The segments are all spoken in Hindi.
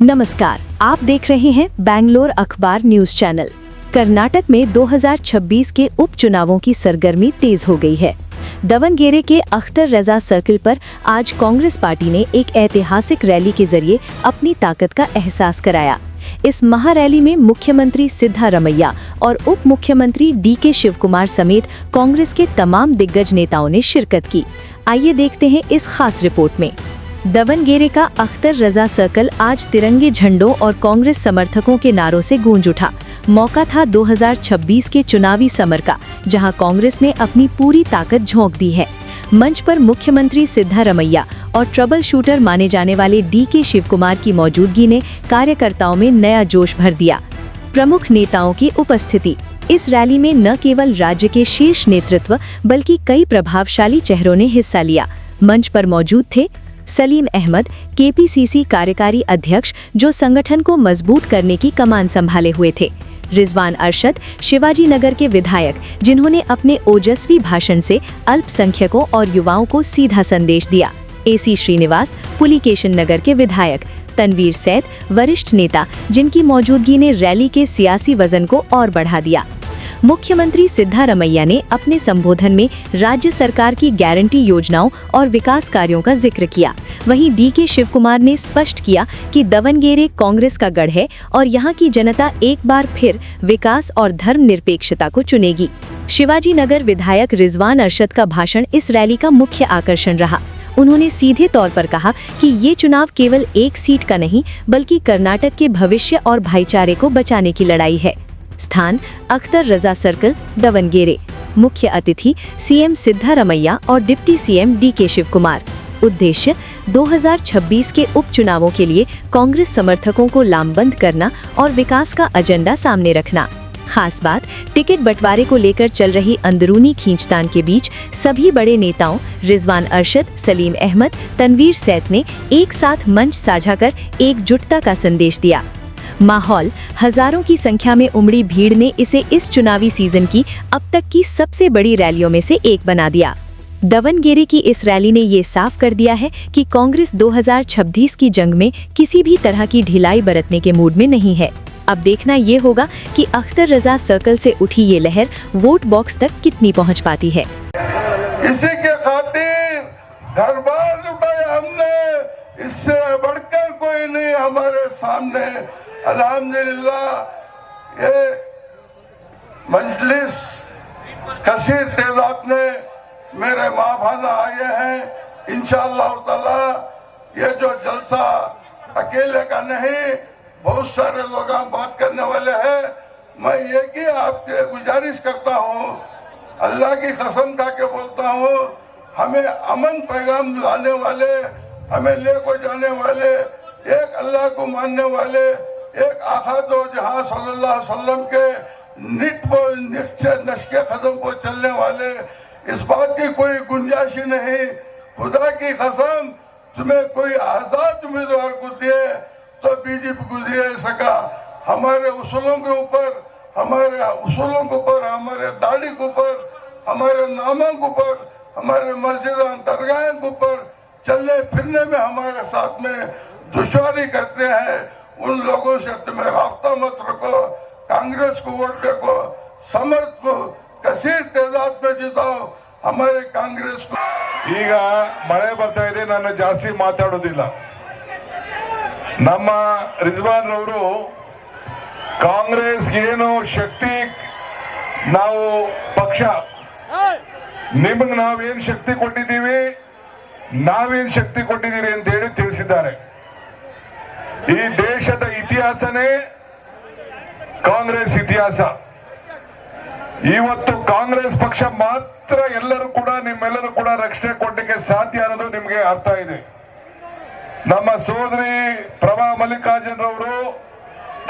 नमस्कार, आप देख रहे हैं बैंगलोर अखबार न्यूज चैनल। कर्नाटक में 2026 के उपचुनावों की सरगर्मी तेज हो गई है। दावणगेरे के अख्तर रजा सर्किल पर आज कांग्रेस पार्टी ने एक ऐतिहासिक रैली के जरिए अपनी ताकत का एहसास कराया। इस महारैली में मुख्यमंत्री सिद्धारमैया और उप मुख्यमंत्री डीके शिवकुमार समेत कांग्रेस के तमाम दिग्गज नेताओं ने शिरकत की। आइए देखते हैं इस खास रिपोर्ट में। दावणगेरे का अख्तर रजा सर्कल आज तिरंगे झंडों और कांग्रेस समर्थकों के नारों से गूंज उठा। मौका था 2026 के चुनावी समर का, जहां कांग्रेस ने अपनी पूरी ताकत झोंक दी है। मंच पर मुख्यमंत्री सिद्धारमैया और ट्रबल शूटर माने जाने वाले डीके शिवकुमार की मौजूदगी ने कार्यकर्ताओं में नया जोश भर दिया। प्रमुख नेताओं की उपस्थिति। इस रैली में न केवल राज्य के शीर्ष नेतृत्व बल्कि कई प्रभावशाली चेहरों ने हिस्सा लिया। मंच पर मौजूद थे सलीम अहमद, केपीसीसी कार्यकारी अध्यक्ष, जो संगठन को मजबूत करने की कमान संभाले हुए थे। रिजवान अरशद, शिवाजी नगर के विधायक, जिन्होंने अपने ओजस्वी भाषण से अल्पसंख्यकों और युवाओं को सीधा संदेश दिया। एसी श्रीनिवास, पुलिकेशन नगर के विधायक। तनवीर सैद, वरिष्ठ नेता, जिनकी मौजूदगी ने रैली के सियासी वजन को और बढ़ा दिया। मुख्यमंत्री सिद्धारमैया ने अपने संबोधन में राज्य सरकार की गारंटी योजनाओं और विकास कार्यों का जिक्र किया। वहीं डीके शिवकुमार ने स्पष्ट किया कि दावणगेरे कांग्रेस का गढ़ है और यहां की जनता एक बार फिर विकास और धर्मनिरपेक्षता को चुनेगी। शिवाजी नगर विधायक रिजवान अरशद का भाषण इस रैली का मुख्य आकर्षण रहा। उन्होंने सीधे तौर पर कहा कि ये चुनाव केवल एक सीट का नहीं, बल्कि कर्नाटक के भविष्य और भाईचारे को बचाने की लड़ाई है। स्थान अख्तर रजा सर्कल, दावणगेरे। मुख्य अतिथि सीएम सिद्धारमैया और डिप्टी सीएम डीके शिवकुमार। उद्देश्य 2026 के उपचुनावों के लिए कांग्रेस समर्थकों को लामबंद करना और विकास का एजेंडा सामने रखना। खास बात, टिकट बंटवारे को लेकर चल रही अंदरूनी खींचतान के बीच सभी बड़े नेताओं रिजवान अरशद, सलीम अहमद, तनवीर सैद ने एक साथ मंच साझा कर एकजुटता का संदेश दिया। माहौल, हजारों की संख्या में उमड़ी भीड़ ने इसे इस चुनावी सीजन की अब तक की सबसे बड़ी रैलियों में से एक बना दिया। दावणगेरे की इस रैली ने ये साफ कर दिया है कि कांग्रेस 2026 की जंग में किसी भी तरह की ढिलाई बरतने के मूड में नहीं है। अब देखना ये होगा कि अख्तर रजा सर्कल से उठी ये लहर वोट बॉक्स तक कितनी पहुंच पाती है। इसी के खातिर घर बार लुटाया हमने, इससे बढ़कर कोई नहीं हमारे सामने। अल्हम्दुलिल्लाह ये मजलिस कसीर तेजाब में मेरे माँ भाना आए हैं। इंशाअल्लाह ताला ये जो जलसा अकेले का नहीं, बहुत सारे लोग बात करने वाले हैं। मैं ये कि आपसे गुजारिश करता हूँ, अल्लाह की कसम खा के बोलता हूँ, हमें अमन पैगाम लाने वाले, हमें ले को जाने वाले, एक अल्लाह को मानने वाले, एक आका दो जहां सल्लल्लाहु अलैहि वसल्लम के निश्चय नक्शे कदम पर चलने वाले, इस बात की कोई गुंजाइश नहीं। खुदा की कसम, तुम्हें कोई आजाद उम्मीदवार को दिए तो बीजेपी को दे सका। हमारे उसूलों के ऊपर, हमारे दाढ़ी के ऊपर, हमारे नामों के ऊपर, हमारे मस्जिद दरगाह के ऊपर चलने फिरने में हमारे साथ में दुश्वारी करते हैं। उन लोगों से तुम्हें रास्ता मत रखो। कांग्रेस को वोट देखो, समर्थ को कसीर तेजाब में जिताओ हमारे कांग्रेस को। ಈಗ ಮಳೆ ಬರ್ತಾ ಇದೆ, ನಾನು ಜಾಸ್ತಿ ಮಾತಾಡೋದಿಲ್ಲ. ನಮ್ಮ ರಿಜ್ವಾನ್ ಅವರು ಕಾಂಗ್ರೆಸ್ ಏನು ಶಕ್ತಿ, ನಾವು ಪಕ್ಷ ನಿಮಗೆ ನಾವೇನು ಶಕ್ತಿ ಕೊಟ್ಟಿದ್ದೀವಿ, ನಾವೇನು ಶಕ್ತಿ ಕೊಟ್ಟಿದ್ದೀರಿ ಅಂತ ಹೇಳಿ ತಿಳಿಸಿದ್ದಾರೆ. ಈ ದೇಶದ ಇತಿಹಾಸನೇ ಕಾಂಗ್ರೆಸ್ ಇತಿಹಾಸ. ಇವತ್ತು ಕಾಂಗ್ರೆಸ್ ಪಕ್ಷ ಮಾತ್ರ ಎಲ್ಲರೂ ಕೂಡ ನಿಮ್ಮೆಲ್ಲರೂ ಕೂಡ ರಕ್ಷಣೆ ಕೊಡಲಿಕ್ಕೆ ಸಾಧ್ಯ ಅನ್ನೋದು ನಿಮಗೆ ಅರ್ಥ ಇದೆ. ನಮ್ಮ ಸೋದರಿ ಪ್ರಭಾ ಮಲ್ಲಿಕಾರ್ಜುನ್ ರವರು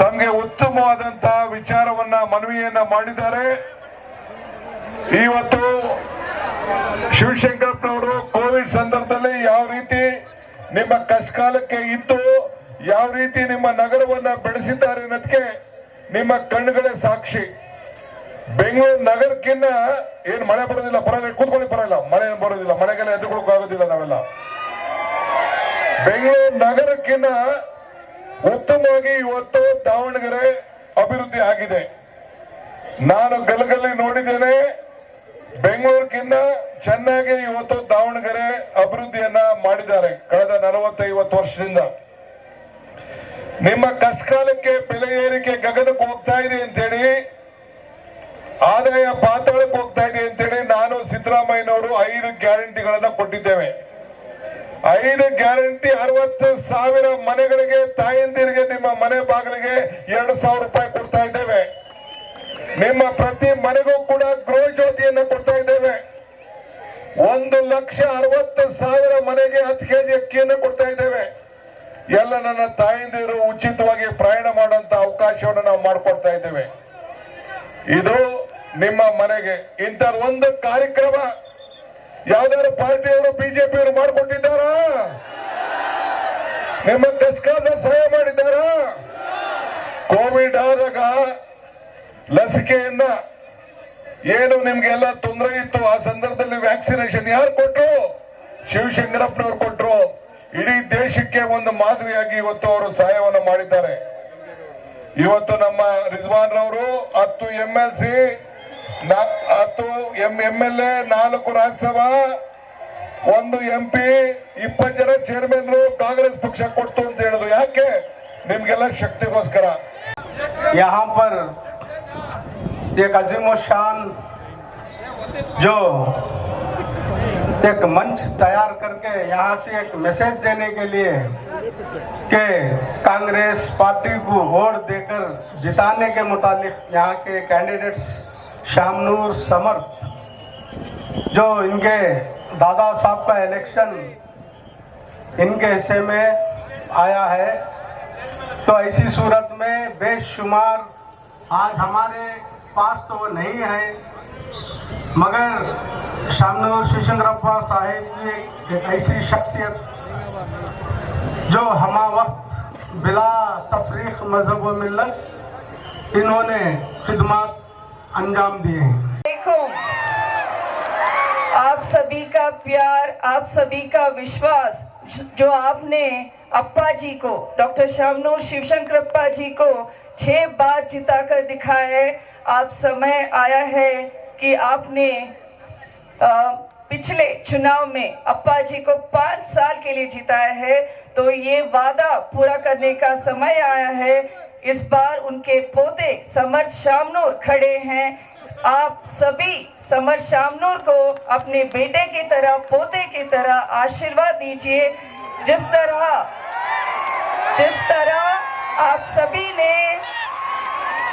ತಮಗೆ ಉತ್ತಮವಾದಂತಹ ವಿಚಾರವನ್ನ ಮನವಿಯನ್ನ ಮಾಡಿದ್ದಾರೆ. ಇವತ್ತು ಶಿವಶಂಕರಪ್ಪನವರು ಕೋವಿಡ್ ಸಂದರ್ಭದಲ್ಲಿ ಯಾವ ರೀತಿ ನಿಮ್ಮ ಕಷ್ಟಕಾಲಕ್ಕೆ ಇದ್ದು ಯಾವ ರೀತಿ ನಿಮ್ಮ ನಗರವನ್ನ ಬೆಳೆಸಿದ್ದಾರೆ ಅನ್ನೋದಕ್ಕೆ ನಿಮ್ಮ ಕಣ್ಣುಗಳೇ ಸಾಕ್ಷಿ. ಬೆಂಗಳೂರು ನಗರಕ್ಕಿನ್ನ ಏನ್ ಮಳೆ ಬರೋದಿಲ್ಲ, ಪರವಾಗಿಲ್ಲ, ಕೂತ್ಕೊಳ್ಳಿ, ಪರವಾಗಿಲ್ಲ, ಮಳೆ ಏನು ಬರೋದಿಲ್ಲ, ಮಳೆಗೆಲ್ಲ ಎದ್ದುಕೊಳ್ಳೋಕೆ ಆಗೋದಿಲ್ಲ ನಾವೆಲ್ಲ. ಬೆಂಗಳೂರು ನಗರಕ್ಕಿನ್ನ ಉತ್ತಮವಾಗಿ ಇವತ್ತು ದಾವಣಗೆರೆ ಅಭಿವೃದ್ಧಿ ಆಗಿದೆ. ನಾನು ಗಲಗಲಿ ನೋಡಿದ್ದೇನೆ, ಬೆಂಗಳೂರಿಗಿಂತ ಚೆನ್ನಾಗಿ ಇವತ್ತು ದಾವಣಗೆರೆ ಅಭಿವೃದ್ಧಿಯನ್ನ ಮಾಡಿದ್ದಾರೆ ಕಳೆದ 40-50 ವರ್ಷದಿಂದ. ನಿಮ್ಮ ಕಷ್ಟಕಾಲಕ್ಕೆ ಬೆಲೆ ಏರಿಕೆ ಗಗನಕ್ಕೆ ಹೋಗ್ತಾ ಇದೆ ಅಂತೇಳಿ, ಆದಾಯ ಪಾತಾಳಕ್ಕೆ ಹೋಗ್ತಾ ಇದೆ ಅಂತೇಳಿ ನಾನು ಸಿದ್ದರಾಮಯ್ಯನವರು 5 ಗ್ಯಾರಂಟಿಗಳನ್ನ ಕೊಟ್ಟಿದ್ದೇವೆ. 5 ಗ್ಯಾರಂಟಿ 60,000 ಮನೆಗಳಿಗೆ, ತಾಯಂದಿರಿಗೆ ನಿಮ್ಮ ಮನೆ ಬಾಗಿಲಿಗೆ 2,000 ರೂಪಾಯಿ ಕೊಡ್ತಾ ಇದ್ದೇವೆ. ನಿಮ್ಮ ಪ್ರತಿ ಮನೆಗೂ ಕೂಡ ಗೃಹ ಜ್ಯೋತಿಯನ್ನು ಕೊಡ್ತಾ ಇದ್ದೇವೆ. 1,60,000 ಮನೆಗೆ 10 ಕೆಜಿ ಅಕ್ಕಿಯನ್ನು ಕೊಡ್ತಾ ಇದ್ದೇವೆ. ಎಲ್ಲ ನನ್ನ ತಾಯಂದಿರು ಉಚಿತವಾಗಿ ಪ್ರಯಾಣ ಮಾಡುವಂತ ಅವಕಾಶವನ್ನು ನಾವು ಮಾಡಿಕೊಡ್ತಾ ಇದ್ದೇವೆ. ಇದು ನಿಮ್ಮ ಮನೆಗೆ. ಇಂಥದ್ದೊಂದು ಕಾರ್ಯಕ್ರಮ ಯಾವ್ದಾದ್ರು ಪಾರ್ಟಿಯವರು ಬಿಜೆಪಿಯವರು ಮಾಡಿಕೊಟ್ಟಿದ್ದಾರಾ? ನಿಮ್ಮ ಕಷ್ಟಕಾಲದ ಸಹಾಯ ಮಾಡಿದ್ದಾರಾ? ಕೋವಿಡ್ ಆದಾಗ ಲಸಿಕೆಯನ್ನ ಏನು ನಿಮ್ಗೆಲ್ಲ ತೊಂದರೆ ಇತ್ತು, ಆ ಸಂದರ್ಭದಲ್ಲಿ ವ್ಯಾಕ್ಸಿನೇಷನ್ ಯಾರು ಕೊಟ್ರು? ಶಿವಶಂಕರಪ್ಪನವ್ರು ಕೊಟ್ರು. ಇಡೀ ದೇಶಕ್ಕೆ ಒಂದು ಮಾದರಿಯಾಗಿ ಇವತ್ತು ಅವರು ಸಹಾಯವನ್ನು ಮಾಡಿದ್ದಾರೆ. ಇವತ್ತು ನಮ್ಮ ರಿಜ್ವಾನ್ ರವರು 10 MLC, 10 MLA, 4 ರಾಜ್ಯಸಭಾ, 1 MP, 20 ಜನ ಚೇರ್ಮನ್ ಕಾಂಗ್ರೆಸ್ ಪಕ್ಷ ಕೊಡ್ತು ಅಂತ ಹೇಳುದು ಯಾಕೆ? ನಿಮ್ಗೆಲ್ಲ ಶಕ್ತಿಗೋಸ್ಕರ. यहाँ पर एक अजीम शान जो एक मंच तैयार करके यहाँ से एक मैसेज देने के लिए कि कांग्रेस पार्टी को वोट देकर जिताने के मुतालिक यहाँ के कैंडिडेट्स शामनूर समर्थ, जो इनके दादा साहब का इलेक्शन इनके हिस्से में आया है, तो ऐसी सूरत में बेशुमार आज हमारे पास तो वो नहीं है, मगर शामनूर शिवशंकरप्पा साहिब की एक ऐसी शख्सियत जो हमा वक्त बिला तफरीक मजहब व मिल्लत इन्होंने खिदमत अंजाम दिए हैं। देखो, आप सभी का प्यार, आप सभी का विश्वास जो आपने अप्पा जी को, डॉक्टर शामनूर शिवशंकरप्पा जी को 6 बार जिताकर दिखाया है। आप समय आया है कि आपने पिछले चुनाव में अप्पा जी को 5 साल के लिए जिताया है, तो ये वादा पूरा करने का समय आया है। इस बार उनके पोते समर्थ शामनूर खड़े हैं। आप सभी समर्थ शामनूर को अपने बेटे की तरह, पोते की तरह आशीर्वाद दीजिए। जिस तरह आप सभी ने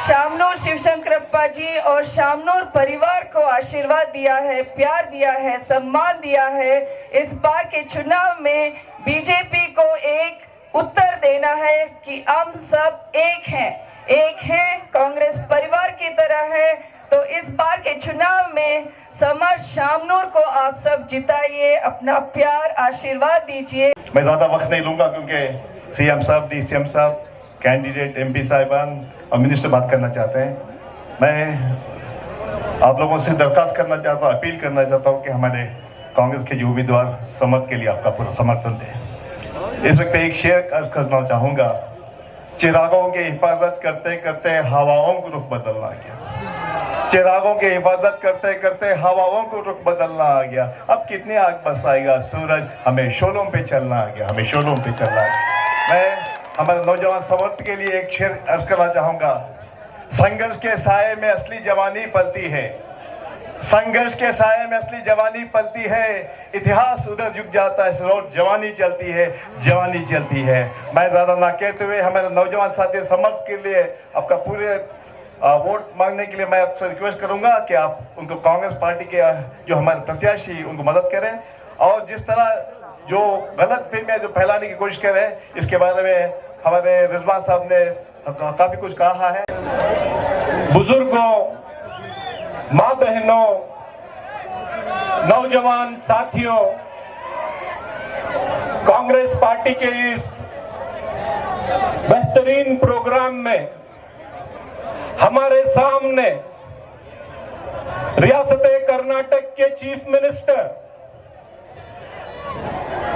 शामनूर शिवशंकरप्पा जी और शामनूर परिवार को आशीर्वाद दिया है, प्यार दिया है, सम्मान दिया है, इस बार के चुनाव में बीजेपी को एक उत्तर देना है कि हम सब एक हैं, कांग्रेस परिवार की तरह है। तो इस बार के चुनाव में समर्थ शामनूर को आप सब जिताइए, अपना प्यार आशीर्वाद दीजिए। मैं ज़्यादा वक्त नहीं लूँगा क्योंकि CM साहब, DCM साहब, कैंडिडेट MP साहिबान और मिनिस्टर बात करना चाहते हैं। मैं आप लोगों से दरख्वास्त करना चाहता हूँ, अपील करना चाहता हूँ कि हमारे कांग्रेस के जो उम्मीदवार समर्थ के लिए आपका पूरा समर्थन दें। इस वक्त एक शेर करना चाहूँगा, चिरागों की हिफाजत करते करते हवाओं को रुख बदलना आ गया। चिरागों की हिफाजत करते करते हवाओं को रुख बदलना आ गया। अब कितनी आग बरसाएगा सूरज, हमें शोलों पे चलना आ गया, हमें शोलों पे चलना आ गया। मैं हमारे नौजवान समर्थ के लिए एक शेर अर्ज करना चाहूँगा, संघर्ष के साए में असली जवानी पलती है, संघर्ष के साए में असली जवानी पलती है, इतिहास उधर झुक जाता है, रोज जवानी चलती है, जवानी चलती है। मैं ज़्यादा ना कहते हुए हमारे नौजवान साथी समर्थ के लिए आपका पूरे वोट मांगने के लिए मैं आपसे रिक्वेस्ट करूंगा कि आप उनको कांग्रेस पार्टी के जो हमारे प्रत्याशी उनको मदद करें, और जिस तरह जो गलत फिल्में जो फैलाने की कोशिश कर रहे हैं, इसके बारे में हमारे रिजवान साहब ने काफ़ी कुछ कहा है। बुजुर्गों, माँ बहनों, नौजवान साथियों, कांग्रेस पार्टी के इस बेहतरीन प्रोग्राम में हमारे सामने रियासत कर्नाटक के चीफ मिनिस्टर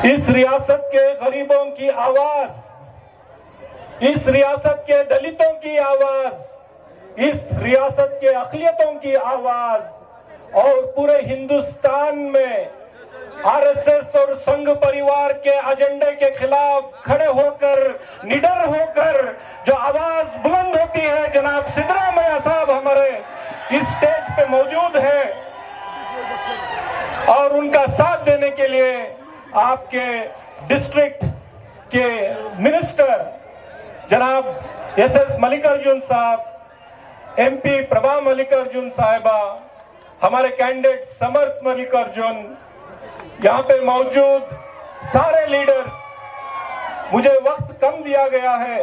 इस रियासत के गरीबों की आवाज इस रियासत के दलितों की आवाज, इस रियासत के अक़लियतों की आवाज और पूरे हिंदुस्तान में आरएसएस और संघ परिवार के एजेंडे के खिलाफ खड़े होकर, निडर होकर जो आवाज बुलंद होती है, जनाब सिद्धरामैया साहब हमारे इस स्टेज पे मौजूद हैं और उनका साथ देने के लिए आपके डिस्ट्रिक्ट के मिनिस्टर जनाब एसएस मल्लिकार्जुन साहब, एमपी प्रभा मल्लिकार्जुन साहिबा, हमारे कैंडिडेट समर्थ मल्लिकार्जुन, यहाँ पे मौजूद सारे लीडर्स, मुझे वक्त कम दिया गया है